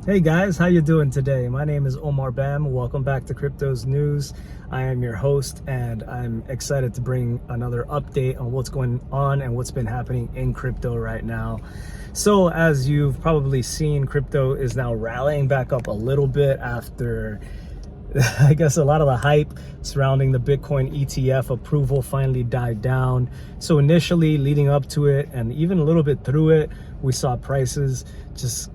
Hey guys, how you doing today? My name is Omar Bam. Welcome back to Crypto's News. I am your host and I'm excited to bring another update on what's going on and what's been happening in crypto right now. So as you've probably seen, crypto is now rallying back up a little bit after I guess a lot of the hype surrounding the Bitcoin ETF approval finally died down. So initially leading up to it and even a little bit through it, we saw prices just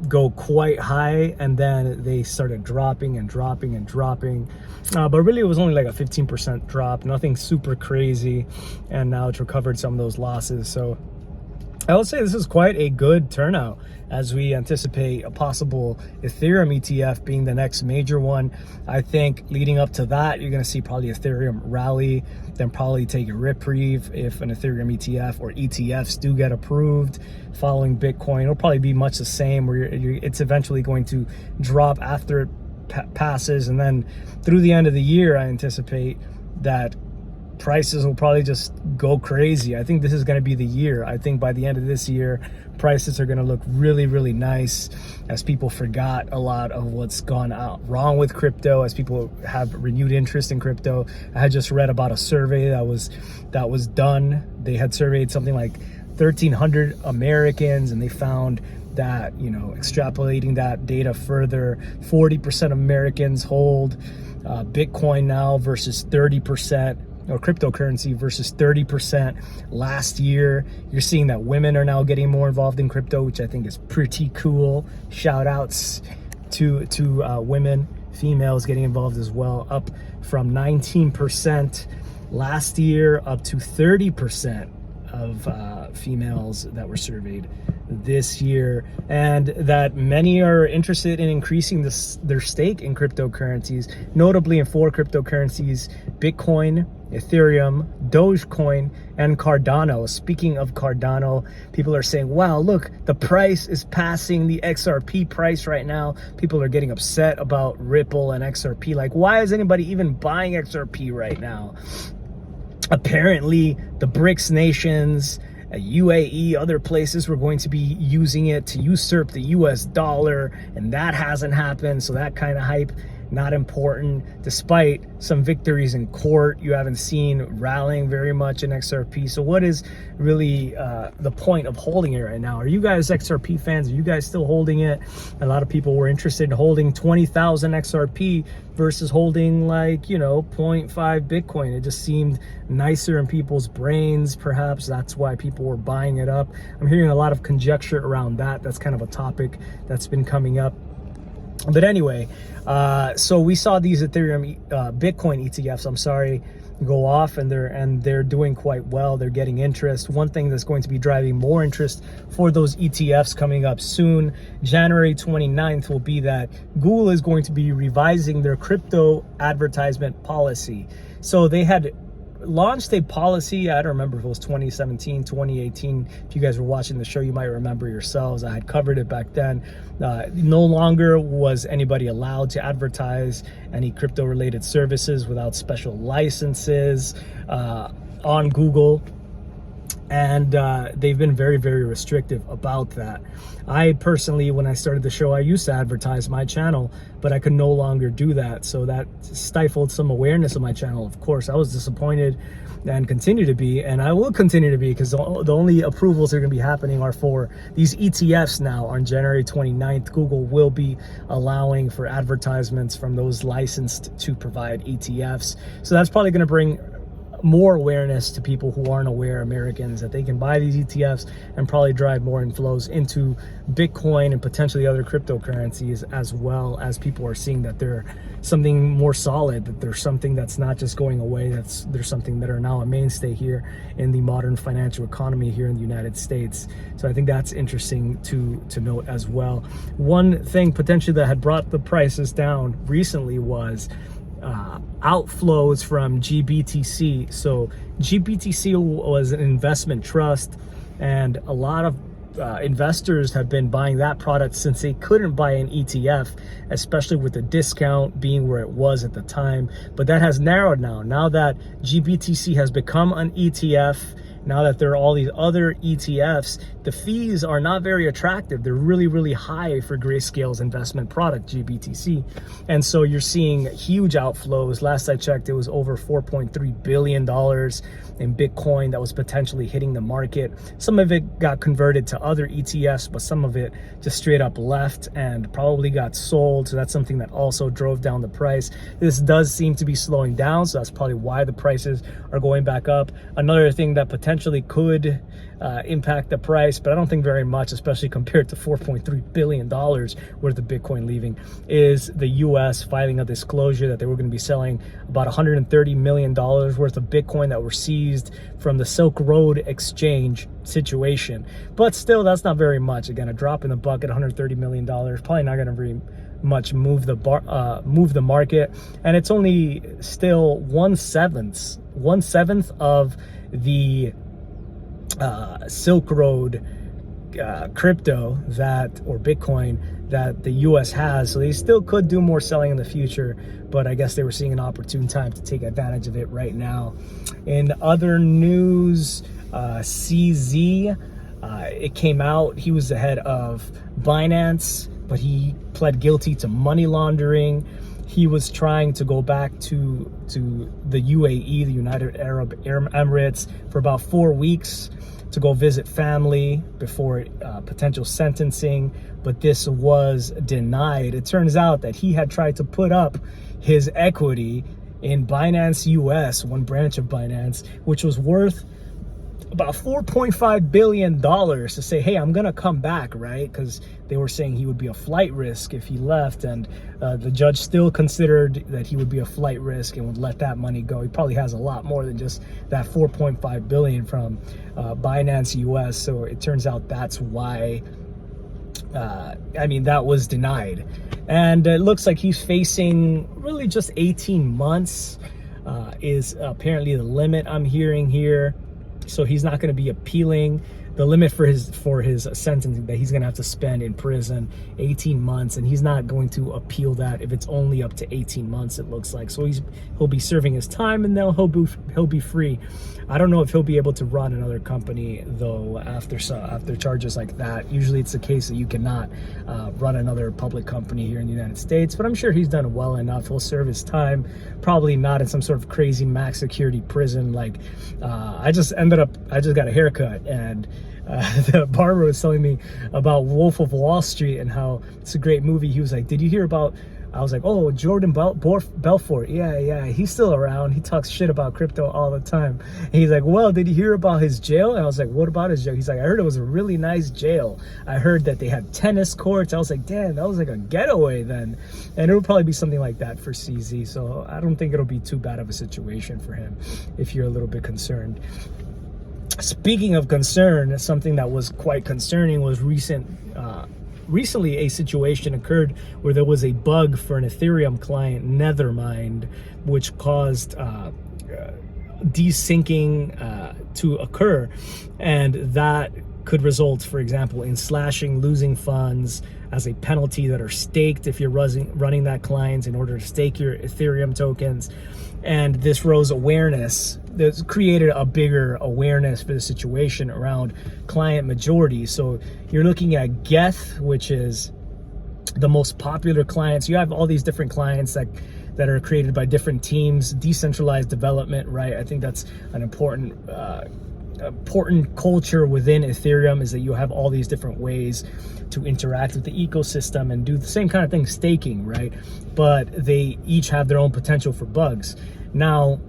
go quite high, and then they started dropping and dropping and dropping, but really it was only like a 15% drop, nothing super crazy, and now it's recovered some of those losses. So I would say this is quite a good turnout as we anticipate a possible Ethereum ETF being the next major one. I think leading up to that, you're going to see probably Ethereum rally, then probably take a reprieve if an Ethereum ETF or ETFs do get approved following Bitcoin. It'll probably be much the same, where it's eventually going to drop after it passes. And then through the end of the year, I anticipate that prices will probably just go crazy. I think this is going to be the year. I think by the end of this year, prices are going to look really, really nice as people forgot a lot of what's gone wrong with crypto, as people have renewed interest in crypto. I had just read about a survey that was done. They had surveyed something like 1,300 Americans, and they found that, extrapolating that data further, 40% of Americans hold Bitcoin now versus 30%, or cryptocurrency versus 30% last year. You're seeing that women are now getting more involved in crypto, which I think is pretty cool. Shout outs to women, females getting involved as well, up from 19% last year up to 30% of females that were surveyed this year, and that many are interested in increasing their stake in cryptocurrencies, notably in 4 cryptocurrencies: Bitcoin, Ethereum, Dogecoin, and Cardano. Speaking of Cardano, people are saying, wow, look, the price is passing the XRP price right now. People are getting upset about Ripple and XRP. Like, why is anybody even buying XRP right now? Apparently, the BRICS nations, UAE, other places were going to be using it to usurp the US dollar, and that hasn't happened. So that kind of hype, not important. Despite some victories in court, you haven't seen rallying very much in XRP. So what is really the point of holding it right now? Are you guys XRP fans? Are you guys still holding it? A lot of people were interested in holding 20,000 XRP versus holding like, 0.5 Bitcoin. It just seemed nicer in people's brains. Perhaps that's why people were buying it up. I'm hearing a lot of conjecture around that. That's kind of a topic that's been coming up. But anyway, so we saw these Ethereum, Bitcoin ETFs, go off, and they're doing quite well. They're getting interest. One thing that's going to be driving more interest for those ETFs coming up soon, January 29th, will be that Google is going to be revising their crypto advertisement policy. So they had launched a policy, I don't remember if it was 2017, 2018. If you guys were watching the show, you might remember yourselves. I had covered it back then. No longer was anybody allowed to advertise any crypto related services without special licenses on Google. And they've been very, very restrictive about that. I personally, when I started the show, I used to advertise my channel, but I could no longer do that. So that stifled some awareness of my channel. Of course, I was disappointed and continue to be, and I will continue to be, because the only approvals that are going to be happening are for these ETFs now. On January 29th, Google will be allowing for advertisements from those licensed to provide ETFs. So that's probably going to bring more awareness to people who aren't aware, Americans, that they can buy these ETFs and probably drive more inflows into Bitcoin and potentially other cryptocurrencies, as well as people are seeing that they're something more solid, that there's something that's not just going away, there's something that are now a mainstay here in the modern financial economy here in the United States. So I think that's interesting to note as well. One thing potentially that had brought the prices down recently was outflows from GBTC. So GBTC was an investment trust, and a lot of investors have been buying that product since they couldn't buy an ETF, especially with the discount being where it was at the time. But that has narrowed now. Now that GBTC has become an ETF now that there are all these other ETFs, the fees are not very attractive. They're really, really high for Grayscale's investment product, GBTC. And so you're seeing huge outflows. Last I checked, it was over $4.3 billion in Bitcoin that was potentially hitting the market. Some of it got converted to other ETFs, but some of it just straight up left and probably got sold. So that's something that also drove down the price. This does seem to be slowing down, so that's probably why the prices are going back up. Another thing that potentially could impact the price, but I don't think very much, especially compared to $4.3 billion worth of Bitcoin leaving, is the US filing a disclosure that they were going to be selling about $130 million worth of Bitcoin that were seized from the Silk Road exchange situation. But still, that's not very much. Again, a drop in the bucket, $130 million, probably not going to very much move the market, and it's only still one seventh of the Silk Road crypto or Bitcoin that the US has. So they still could do more selling in the future, but I guess they were seeing an opportune time to take advantage of it right now. In other news, CZ, it came out, he was the head of Binance, but he pled guilty to money laundering. He was trying to go back to the UAE, the United Arab Emirates, for about 4 weeks to go visit family before potential sentencing, but this was denied. It turns out that he had tried to put up his equity in Binance US, one branch of Binance, which was worth about $4.5 billion to say, hey, I'm gonna come back, right? Because they were saying he would be a flight risk if he left, and the judge still considered that he would be a flight risk and would let that money go. He probably has a lot more than just that $4.5 billion from Binance US. So it turns out that's why that was denied, and it looks like he's facing really just 18 months is apparently the limit I'm hearing here. So he's not going to be appealing. The limit for his sentencing that he's going to have to spend in prison, 18 months, and he's not going to appeal that if it's only up to 18 months, it looks like. So he'll be serving his time, and then he'll be free. I don't know if he'll be able to run another company though after charges like that. Usually it's the case that you cannot run another public company here in the United States, but I'm sure he's done well enough. He'll serve his time, probably not in some sort of crazy max security prison. Like I just got a haircut, and the barber was telling me about Wolf of Wall Street and how it's a great movie. He was like, did you hear about, I was like, oh, Jordan Belfort. Yeah, he's still around. He talks shit about crypto all the time. And he's like, well, did you hear about his jail? And I was like, what about his jail? He's like, I heard it was a really nice jail. I heard that they had tennis courts. I was like, damn, that was like a getaway then. And it would probably be something like that for CZ. So I don't think it'll be too bad of a situation for him if you're a little bit concerned. Speaking of concern, something that was quite concerning was recently a situation occurred where there was a bug for an Ethereum client, Nethermind, which caused desyncing to occur, and that could result, for example, in losing funds as a penalty that are staked if you're running that client in order to stake your Ethereum tokens. And this rose awareness. This created a bigger awareness for the situation around client majority. So you're looking at Geth, which is the most popular clients. You have all these different clients that are created by different teams, decentralized development, right? I think that's an important culture within Ethereum, is that you have all these different ways to interact with the ecosystem and do the same kind of thing, staking, right? But they each have their own potential for bugs. Now,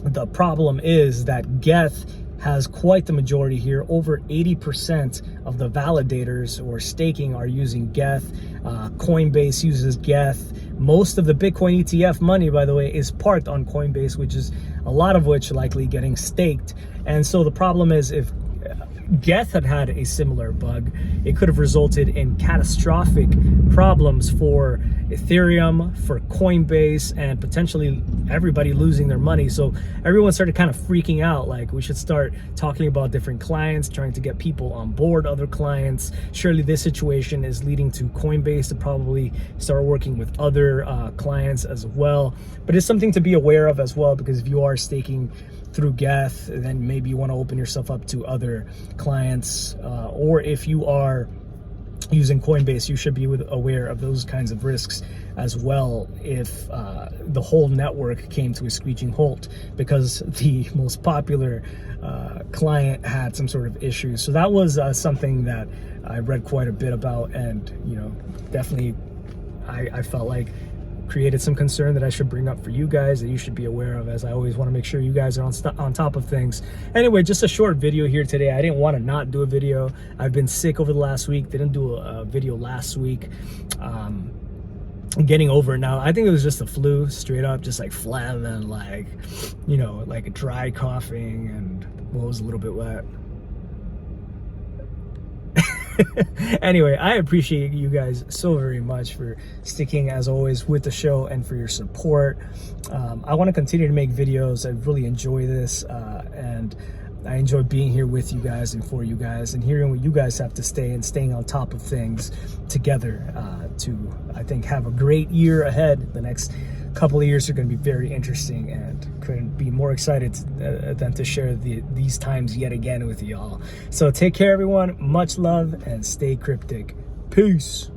the problem is that Geth has quite the majority here. Over 80% of the validators or staking are using Geth. Coinbase uses Geth. Most of the Bitcoin ETF money, by the way, is parked on Coinbase, which is a lot of which likely getting staked. And so the problem is, if Geth had a similar bug, it could have resulted in catastrophic problems for Ethereum, for Coinbase, and potentially everybody losing their money. So everyone started kind of freaking out, like we should start talking about different clients, trying to get people on board, other clients. Surely this situation is leading to Coinbase to probably start working with other clients as well. But it's something to be aware of as well, because if you are staking through Geth, then maybe you want to open yourself up to other clients, or if you are using Coinbase, you should be aware of those kinds of risks as well if the whole network came to a screeching halt because the most popular client had some sort of issues. So that was something that I read quite a bit about, and definitely I felt like created some concern that I should bring up for you guys, that you should be aware of, as I always want to make sure you guys are on top of things. Anyway, just a short video here today. I didn't want to not do a video. I've been sick over the last week. Didn't do a video last week. Getting over it now. I think it was just the flu, straight up, just like phlegm and like dry coughing, and what was a little bit wet. Anyway, I appreciate you guys so very much for sticking, as always, with the show and for your support. I want to continue to make videos. I really enjoy this, and I enjoy being here with you guys and for you guys, and hearing what you guys have to say and staying on top of things together to, I think, have a great year ahead. The next couple of years are going to be very interesting, and couldn't be more excited than to share these times yet again with y'all. So take care, everyone. Much love, and stay cryptic. Peace.